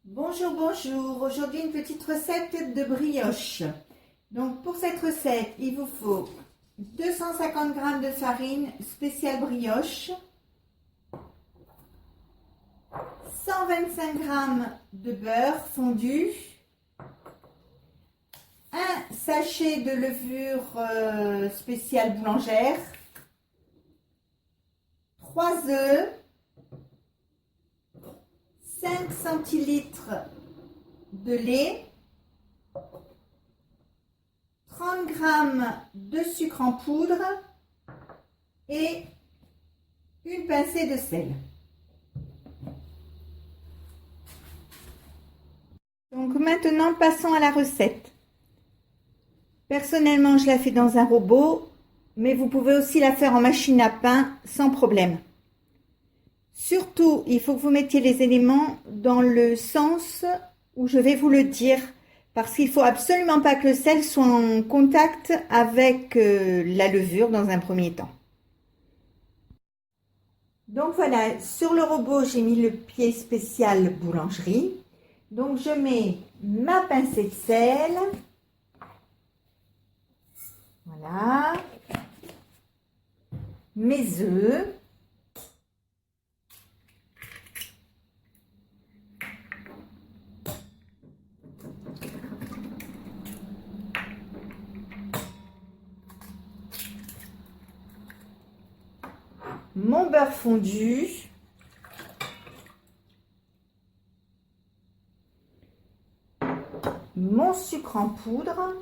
Bonjour, bonjour. Aujourd'hui, une petite recette de brioche. Donc, pour cette recette, il vous faut 250 g de farine spéciale brioche, 125 g de beurre fondu, un sachet de levure spéciale boulangère, 3 œufs, 5 centilitres de lait, 30 g de sucre en poudre et une pincée de sel. Donc maintenant, passons à la recette. Personnellement, je la fais dans un robot, mais vous pouvez aussi la faire en machine à pain sans problème. Surtout, il faut que vous mettiez les éléments dans le sens où je vais vous le dire, parce qu'il ne faut absolument pas que le sel soit en contact avec la levure dans un premier temps. Donc voilà, sur le robot, j'ai mis le pied spécial boulangerie. Donc je mets ma pincée de sel. Voilà. Mes œufs. Mon beurre fondu, mon sucre en poudre,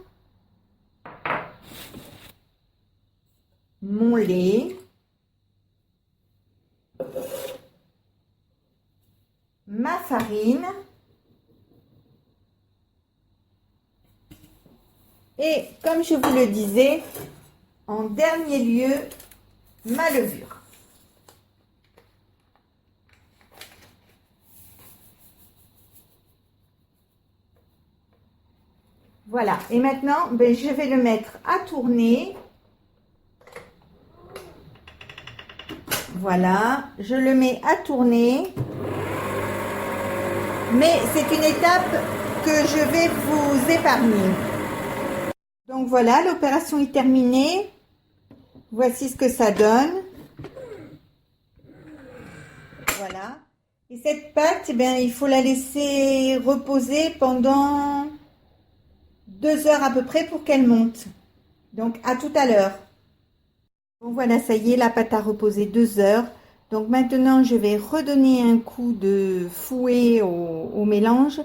mon lait, ma farine et, comme je vous le disais, en dernier lieu, ma levure. Voilà, et maintenant, je vais le mettre à tourner. Voilà, je le mets à tourner. Mais c'est une étape que je vais vous épargner. Donc voilà, l'opération est terminée. Voici ce que ça donne. Voilà. Et cette pâte, il faut la laisser reposer pendant 2 heures à peu près pour qu'elle monte. Donc à tout à l'heure. Bon voilà, ça y est, la pâte a reposé 2 heures. Donc maintenant, je vais redonner un coup de fouet au mélange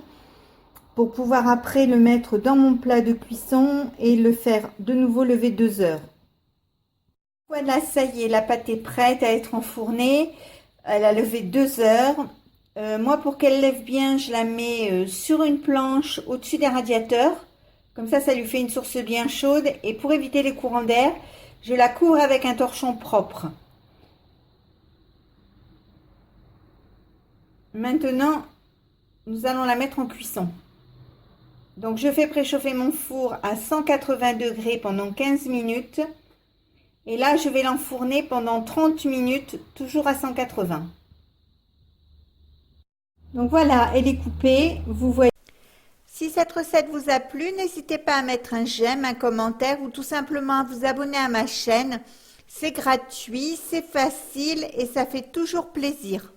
pour pouvoir après le mettre dans mon plat de cuisson et le faire de nouveau lever 2 heures. Voilà, ça y est, la pâte est prête à être enfournée. Elle a levé 2 heures. Moi, pour qu'elle lève bien, je la mets sur une planche au-dessus des radiateurs. Comme ça lui fait une source bien chaude. Et pour éviter les courants d'air, je la couvre avec un torchon propre. Maintenant, nous allons la mettre en cuisson. Donc, je fais préchauffer mon four à 180 degrés pendant 15 minutes. Et là, je vais l'enfourner pendant 30 minutes, toujours à 180. Donc voilà, elle est coupée, vous voyez. Si cette recette vous a plu, n'hésitez pas à mettre un j'aime, un commentaire ou tout simplement à vous abonner à ma chaîne. C'est gratuit, c'est facile et ça fait toujours plaisir.